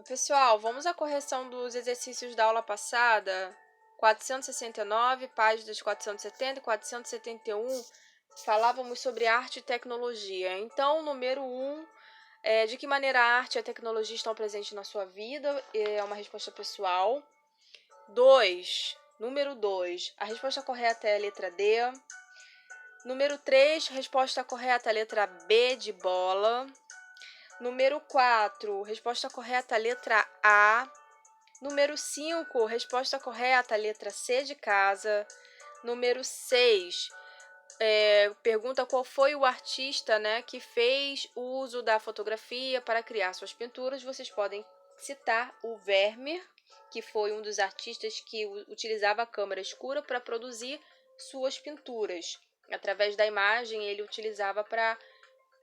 Pessoal, vamos à correção dos exercícios da aula passada. 469, páginas 470 e 471, falávamos sobre arte e tecnologia. Então, número 1, de que maneira a arte e a tecnologia estão presentes na sua vida? É uma resposta pessoal. Número 2, a resposta correta é a letra D. Número 3, resposta correta, a letra B de bola. Número 4, resposta correta, letra A. Número 5, resposta correta, letra C de casa. Número 6, pergunta qual foi o artista, né, que fez o uso da fotografia para criar suas pinturas. Vocês podem citar o Vermeer, que foi um dos artistas que utilizava a câmera escura para produzir suas pinturas. Através da imagem, ele utilizava para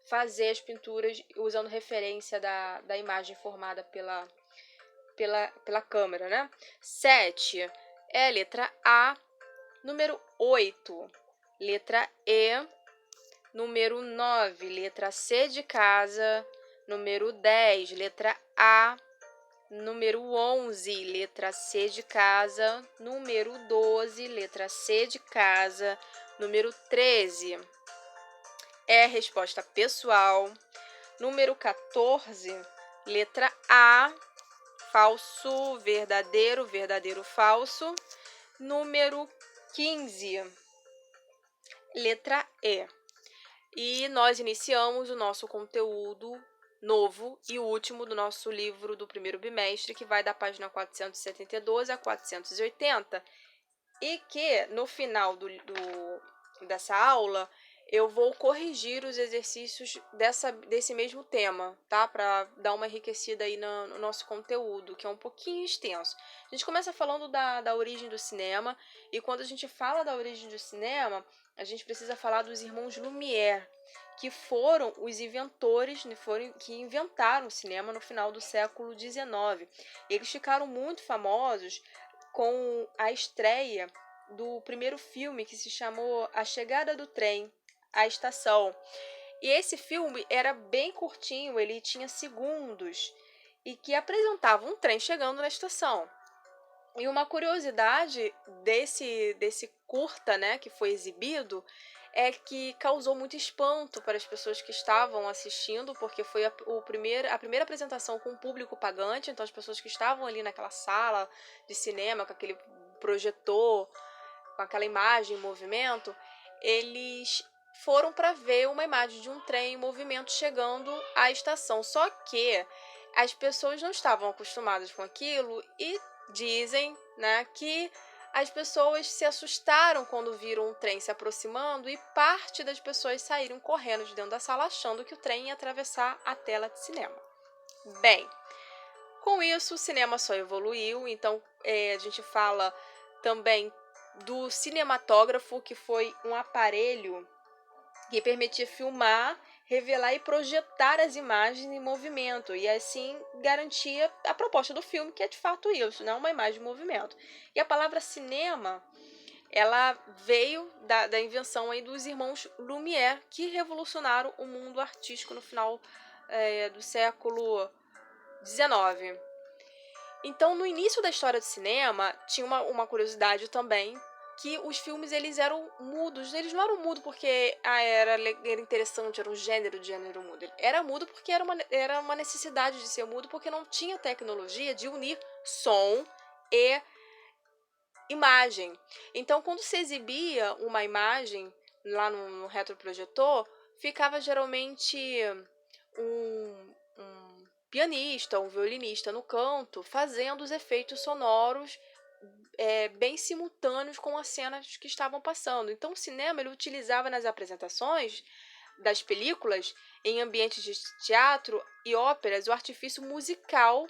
fazer as pinturas usando referência da imagem formada pela câmera, né? 7 é a letra A. Número 8, letra E. Número 9, letra C de casa. Número 10, letra A. Número 11, letra C de casa. Número 12, letra C de casa. Número 13 é a resposta pessoal. Número 14, letra A. Falso, verdadeiro, verdadeiro, falso. Número 15, letra E. E nós iniciamos o nosso conteúdo novo e último do nosso livro do primeiro bimestre, que vai da página 472 a 480, e que no final dessa aula eu vou corrigir os exercícios desse mesmo tema, tá? Para dar uma enriquecida aí no nosso conteúdo, que é um pouquinho extenso. A gente começa falando da origem do cinema, e quando a gente fala da origem do cinema, a gente precisa falar dos irmãos Lumière, que foram os inventores, que inventaram o cinema no final do século XIX. Eles ficaram muito famosos com a estreia do primeiro filme, que se chamou A Chegada do Trem, a Estação. E esse filme era bem curtinho, ele tinha segundos, e que apresentava um trem chegando na estação. E uma curiosidade desse curta, né, que foi exibido, é que causou muito espanto para as pessoas que estavam assistindo, porque foi a primeira apresentação com público pagante. Então as pessoas que estavam ali naquela sala de cinema, com aquele projetor, com aquela imagem em movimento, eles foram para ver uma imagem de um trem em movimento chegando à estação. Só que as pessoas não estavam acostumadas com aquilo e dizem, né, que as pessoas se assustaram quando viram um trem se aproximando, e parte das pessoas saíram correndo de dentro da sala achando que o trem ia atravessar a tela de cinema. Bem, com isso o cinema só evoluiu. Então a gente fala também do cinematógrafo, que foi um aparelho que permitia filmar, revelar e projetar as imagens em movimento, e assim garantia a proposta do filme, que é de fato isso, né? Uma imagem em movimento. E a palavra cinema, ela veio da invenção aí dos irmãos Lumière, que revolucionaram o mundo artístico no final do século XIX. Então, no início da história do cinema, tinha uma curiosidade também, que os filmes eles eram mudos. Eles não eram mudos porque era interessante, era um gênero de gênero mudo. Era mudo porque era uma necessidade de ser mudo, porque não tinha tecnologia de unir som e imagem. Então, quando se exibia uma imagem lá no retroprojetor, ficava geralmente um pianista, um violinista no canto, fazendo os efeitos sonoros bem simultâneos com as cenas que estavam passando. Então, o cinema ele utilizava nas apresentações das películas, em ambientes de teatro e óperas, o artifício musical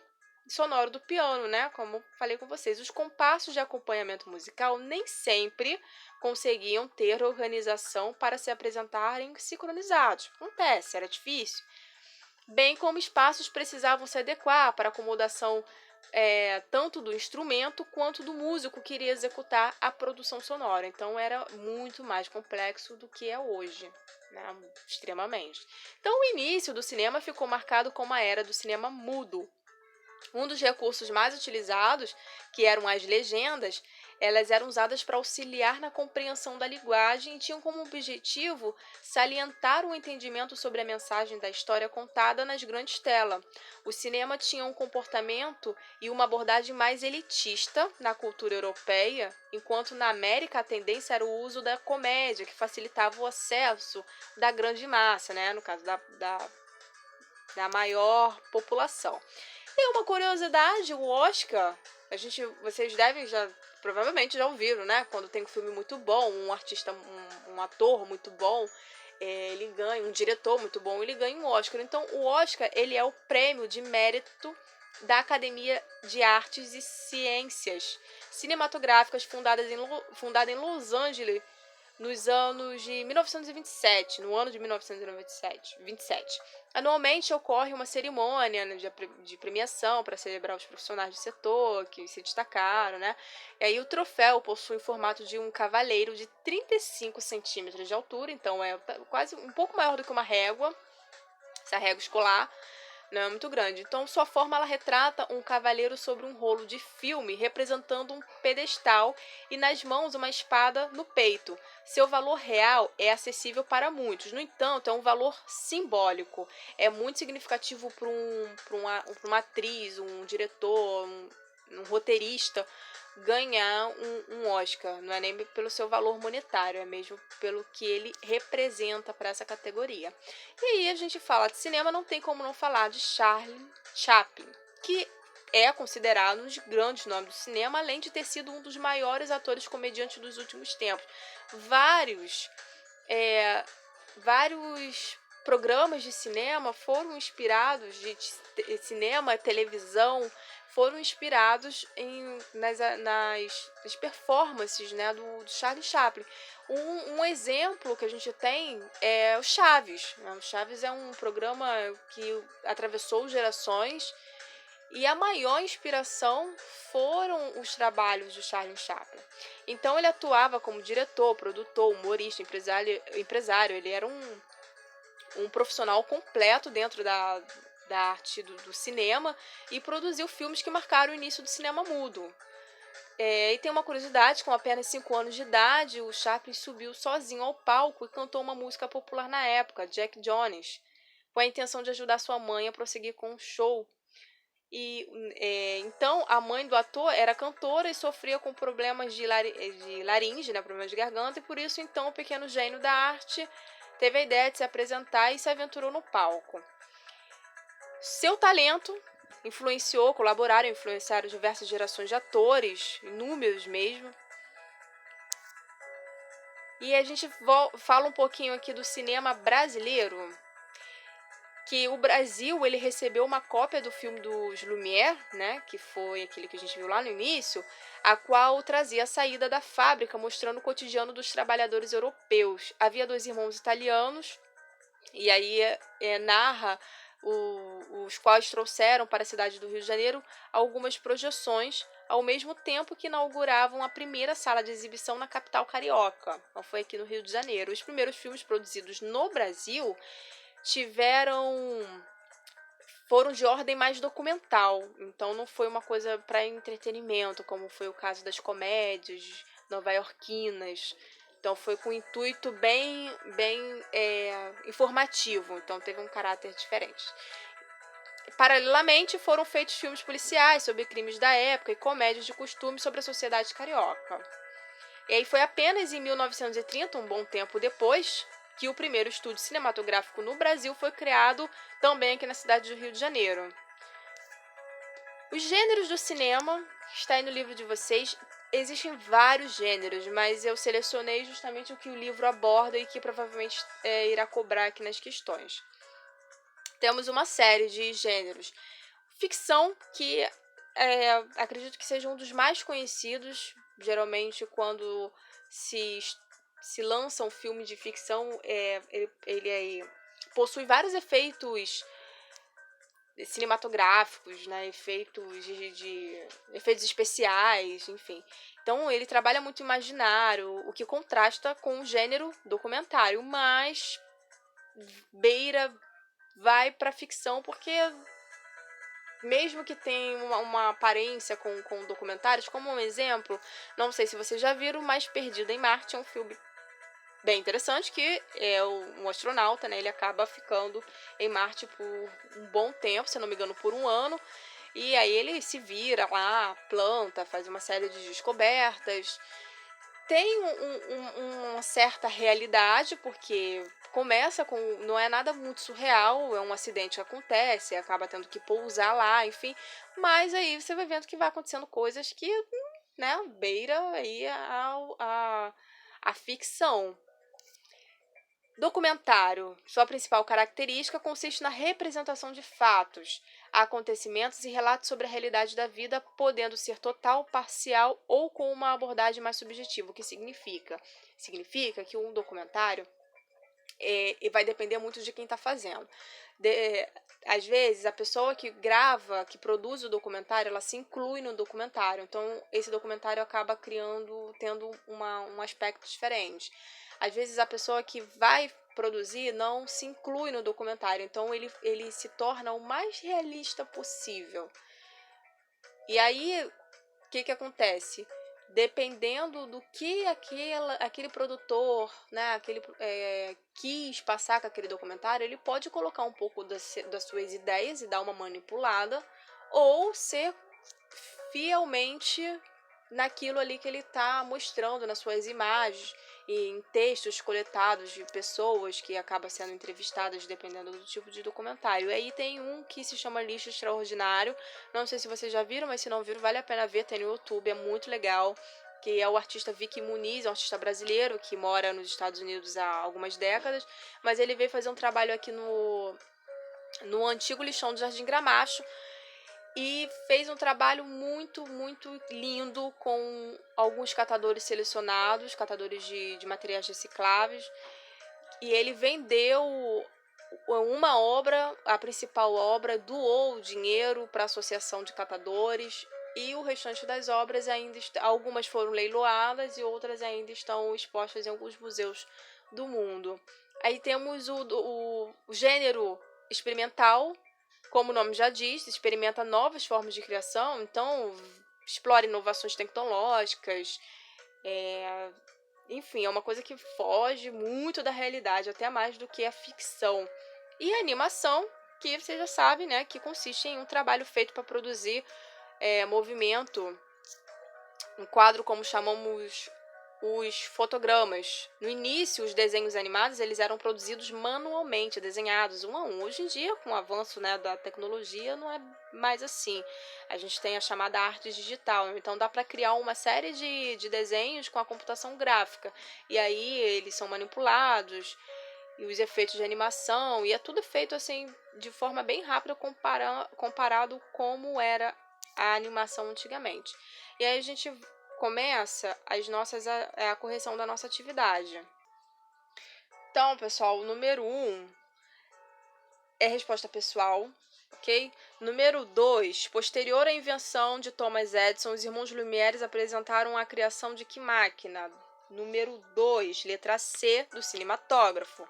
sonoro do piano, né? Como falei com vocês, os compassos de acompanhamento musical nem sempre conseguiam ter organização para se apresentarem sincronizados. Acontece, era difícil. Bem como espaços precisavam se adequar para a acomodação tanto do instrumento quanto do músico que iria executar a produção sonora. Então era muito mais complexo do que é hoje, né? Extremamente. Então o início do cinema ficou marcado como a era do cinema mudo. Um dos recursos mais utilizados, que eram as legendas, elas eram usadas para auxiliar na compreensão da linguagem e tinham como objetivo salientar o entendimento sobre a mensagem da história contada nas grandes telas. O cinema tinha um comportamento e uma abordagem mais elitista na cultura europeia, enquanto na América a tendência era o uso da comédia, que facilitava o acesso da grande massa, né? No caso da maior população. E uma curiosidade, o Oscar, vocês devem provavelmente já ouviram, né? Quando tem um filme muito bom, um artista, um ator muito bom, ele ganha, um diretor muito bom, ele ganha um Oscar. Então, o Oscar, ele é o prêmio de mérito da Academia de Artes e Ciências Cinematográficas, fundada em Los Angeles, nos anos de 1927, no ano de 1927. Anualmente ocorre uma cerimônia, né, de premiação para celebrar os profissionais do setor que se destacaram, né? E aí o troféu possui o formato de um cavaleiro de 35 centímetros de altura, então é quase um pouco maior do que uma régua, essa régua escolar. Não é muito grande. Então, sua forma ela retrata um cavaleiro sobre um rolo de filme, representando um pedestal e nas mãos uma espada no peito. Seu valor real é acessível para muitos, no entanto, é um valor simbólico. É muito significativo para uma atriz, um diretor, um roteirista ganhar um Oscar. Não é nem pelo seu valor monetário, é mesmo pelo que ele representa para essa categoria. E aí a gente fala de cinema, não tem como não falar de Charlie Chaplin, que é considerado um dos grandes nomes do cinema, além de ter sido um dos maiores atores comediantes dos últimos tempos. Vários programas de cinema foram inspirados, de cinema, televisão, foram inspirados nas performances, né, do Charlie Chaplin. Um exemplo que a gente tem é o Chaves. O Chaves é um programa que atravessou gerações e a maior inspiração foram os trabalhos de Charlie Chaplin. Então ele atuava como diretor, produtor, humorista, empresário. Ele era um profissional completo dentro da arte do cinema e produziu filmes que marcaram o início do cinema mudo. E tem uma curiosidade, com apenas 5 anos de idade, o Chaplin subiu sozinho ao palco e cantou uma música popular na época, Jack Jones, com a intenção de ajudar sua mãe a prosseguir com o show. Então, a mãe do ator era cantora e sofria com problemas de laringe, né, problemas de garganta, e por isso, então, o pequeno gênio da arte teve a ideia de se apresentar e se aventurou no palco. Seu talento influenciaram diversas gerações de atores, inúmeros mesmo. E a gente fala um pouquinho aqui do cinema brasileiro, que o Brasil ele recebeu uma cópia do filme dos Lumière, né, que foi aquele que a gente viu lá no início, a qual trazia a saída da fábrica, mostrando o cotidiano dos trabalhadores europeus. Havia 2 irmãos italianos, e aí narra os quais trouxeram para a cidade do Rio de Janeiro algumas projeções, ao mesmo tempo que inauguravam a primeira sala de exibição na capital carioca. Então, foi aqui no Rio de Janeiro. Os primeiros filmes produzidos no Brasil foram de ordem mais documental, então não foi uma coisa para entretenimento, como foi o caso das comédias nova-iorquinas. Então foi com um intuito bem informativo, então teve um caráter diferente. Paralelamente, foram feitos filmes policiais sobre crimes da época e comédias de costume sobre a sociedade carioca. E aí foi apenas em 1930, um bom tempo depois, que o primeiro estúdio cinematográfico no Brasil foi criado também aqui na cidade do Rio de Janeiro. Os gêneros do cinema, que está aí no livro de vocês, existem vários gêneros, mas eu selecionei justamente o que o livro aborda e que provavelmente irá cobrar aqui nas questões. Temos uma série de gêneros. Ficção, que acredito que seja um dos mais conhecidos, geralmente quando se lança um filme de ficção, ele possui vários efeitos cinematográficos, né, efeitos de efeitos especiais, enfim. Então ele trabalha muito imaginário, o que contrasta com o gênero documentário, mas vai para ficção porque mesmo que tenha uma aparência com documentários, como um exemplo, não sei se vocês já viram, mas Perdido em Marte é um filme bem interessante, que é um astronauta, né? Ele acaba ficando em Marte por um bom tempo, se eu não me engano, por um ano. E aí ele se vira lá, planta, faz uma série de descobertas. Tem uma certa realidade, porque começa com. Não é nada muito surreal, é um acidente que acontece, acaba tendo que pousar lá, enfim. Mas aí você vai vendo que vai acontecendo coisas que, né, beira aí a ficção. Documentário. Sua principal característica consiste na representação de fatos, acontecimentos e relatos sobre a realidade da vida, podendo ser total, parcial ou com uma abordagem mais subjetiva. O que significa? Significa que um documentário vai depender muito de quem está fazendo. Às vezes, a pessoa que grava, que produz o documentário, ela se inclui no documentário. Então, esse documentário acaba tendo um aspecto diferente. Às vezes, a pessoa que vai produzir não se inclui no documentário. Então, ele se torna o mais realista possível. E aí, o que acontece? Dependendo do que aquele produtor, né, quis passar com aquele documentário, ele pode colocar um pouco das suas ideias e dar uma manipulada, ou ser fielmente naquilo ali que ele está mostrando, nas suas imagens e em textos coletados de pessoas que acabam sendo entrevistadas, dependendo do tipo de documentário. E aí tem um que se chama Lixo Extraordinário, não sei se vocês já viram, mas se não viram, vale a pena ver, tem no YouTube, é muito legal, que é o artista Vicky Muniz, é um artista brasileiro que mora nos Estados Unidos há algumas décadas, mas ele veio fazer um trabalho aqui no antigo lixão do Jardim Gramacho, e fez um trabalho muito, muito lindo com alguns catadores selecionados, catadores de materiais recicláveis. E ele vendeu uma obra, a principal obra, doou o dinheiro para a Associação de Catadores. E o restante das obras algumas foram leiloadas e outras ainda estão expostas em alguns museus do mundo. Aí temos o gênero experimental, como o nome já diz, experimenta novas formas de criação, então explora inovações tecnológicas, enfim, é uma coisa que foge muito da realidade, até mais do que a ficção. E a animação, que você já sabe, né, que consiste em um trabalho feito para produzir movimento, um quadro como chamamos os fotogramas. No início, os desenhos animados eles eram produzidos manualmente, desenhados um a um. Hoje em dia, com o avanço, né, da tecnologia, não é mais assim. A gente tem a chamada arte digital, então dá para criar uma série de desenhos com a computação gráfica. E aí eles são manipulados, e os efeitos de animação, e é tudo feito assim de forma bem rápida comparado como era a animação antigamente. E aí a gente começa a correção da nossa atividade. Então, pessoal, o número 1 é resposta pessoal, ok? Número 2, posterior à invenção de Thomas Edison, os irmãos Lumière apresentaram a criação de que máquina? Número 2, letra C, do cinematógrafo.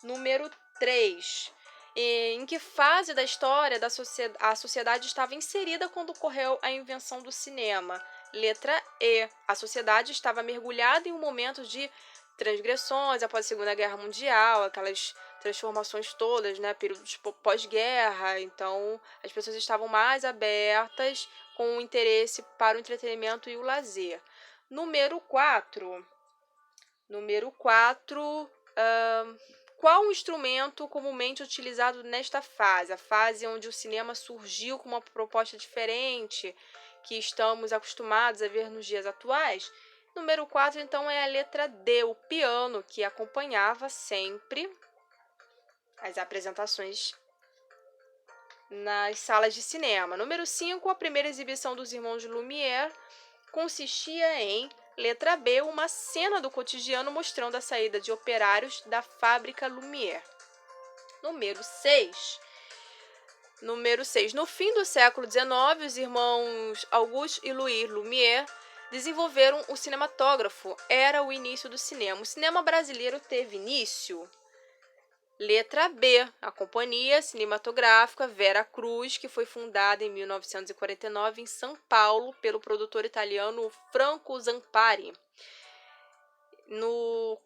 Número 3, em que fase da história a sociedade estava inserida quando ocorreu a invenção do cinema? Letra E, a sociedade estava mergulhada em um momento de transgressões após a Segunda Guerra Mundial, aquelas transformações todas, né, períodos pós-guerra, então as pessoas estavam mais abertas com o interesse para o entretenimento e o lazer. Número 4, qual o instrumento comumente utilizado nesta fase? A fase onde o cinema surgiu com uma proposta diferente que estamos acostumados a ver nos dias atuais? Número 4, então, é a letra D, o piano, que acompanhava sempre as apresentações nas salas de cinema. Número 5, a primeira exibição dos irmãos Lumière consistia em, letra B, uma cena do cotidiano mostrando a saída de operários da fábrica Lumière. Número 6, no fim do século XIX, os irmãos Auguste e Louis Lumière desenvolveram o cinematógrafo. Era o início do cinema. O cinema brasileiro teve início, Letra B, a Companhia Cinematográfica Vera Cruz, que foi fundada em 1949 em São Paulo pelo produtor italiano Franco Zampari, no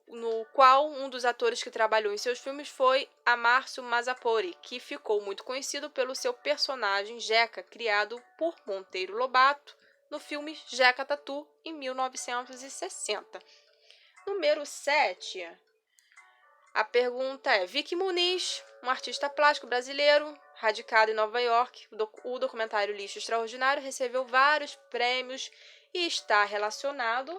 qual um dos atores que trabalhou em seus filmes foi Márcio Mazzapori, que ficou muito conhecido pelo seu personagem Jeca, criado por Monteiro Lobato no filme Jeca Tatu, em 1960. Número 7. A pergunta é: Vicky Muniz, um artista plástico brasileiro, radicado em Nova York, o documentário Lixo Extraordinário recebeu vários prêmios e está relacionado...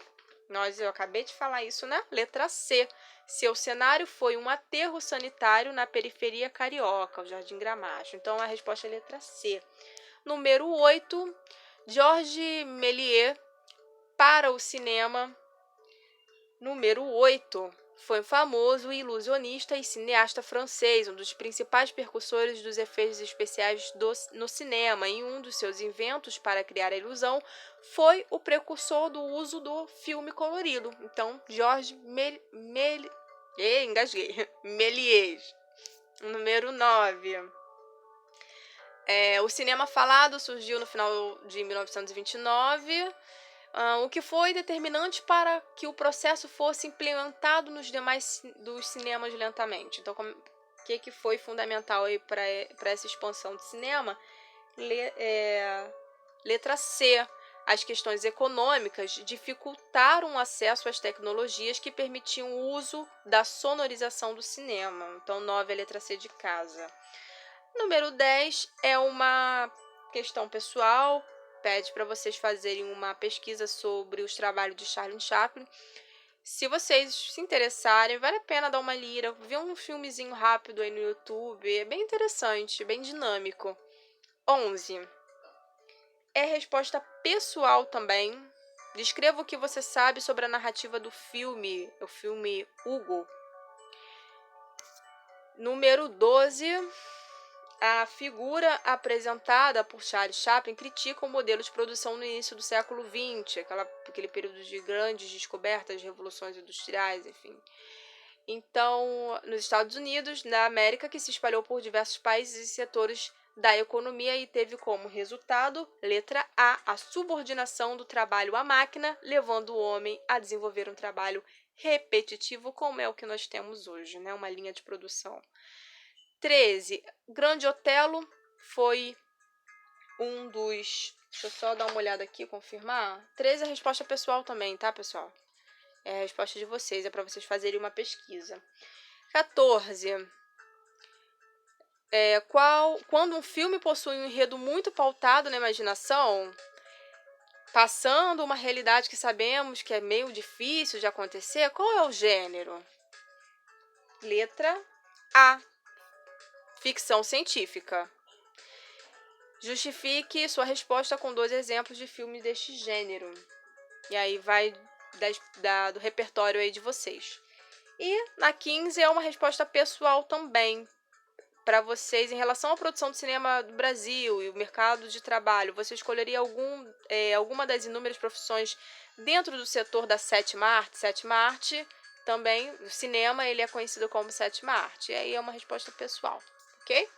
Eu acabei de falar isso, né? Letra C. Seu cenário foi um aterro sanitário na periferia carioca, o Jardim Gramacho. Então, a resposta é letra C. Número 8. Georges Méliès para o cinema. Número 8. Foi um famoso ilusionista e cineasta francês, um dos principais percussores dos efeitos especiais no cinema. E um dos seus inventos para criar a ilusão foi o precursor do uso do filme colorido. Então, Georges Méliès. Número 9. O cinema falado surgiu no final de 1929. O que foi determinante para que o processo fosse implementado nos demais dos cinemas lentamente. Então, o que foi fundamental para essa expansão do cinema? Letra C. As questões econômicas dificultaram o acesso às tecnologias que permitiam o uso da sonorização do cinema. Então, 9 é a letra C de casa. Número 10 é uma questão pessoal. Pede para vocês fazerem uma pesquisa sobre os trabalhos de Charlie Chaplin. Se vocês se interessarem, vale a pena dar uma lida, ver um filmezinho rápido aí no YouTube. É bem interessante, bem dinâmico. 11. É resposta pessoal também. Descreva o que você sabe sobre a narrativa do filme, o filme Hugo. Número 12. A figura apresentada por Charlie Chaplin critica o modelo de produção no início do século XX, aquele período de grandes descobertas, revoluções industriais, enfim. Então, nos Estados Unidos, na América, que se espalhou por diversos países e setores da economia e teve como resultado, letra A, a subordinação do trabalho à máquina, levando o homem a desenvolver um trabalho repetitivo, como é o que nós temos hoje, né? Uma linha de produção. 13. Grande Otelo foi um dos... Deixa eu só dar uma olhada aqui, confirmar. 13 é a resposta pessoal também, tá, pessoal? É a resposta de vocês, é para vocês fazerem uma pesquisa. 14. Quando um filme possui um enredo muito pautado na imaginação, passando uma realidade que sabemos que é meio difícil de acontecer, qual é o gênero? Letra A. Ficção científica. Justifique sua resposta com 2 exemplos de filmes deste gênero. E aí vai do repertório aí de vocês. E na 15 é uma resposta pessoal também para vocês em relação à produção de cinema do Brasil e o mercado de trabalho. Você escolheria alguma das inúmeras profissões dentro do setor da sétima arte? Sétima arte também, o cinema, ele é conhecido como sétima arte. E aí é uma resposta pessoal, ok?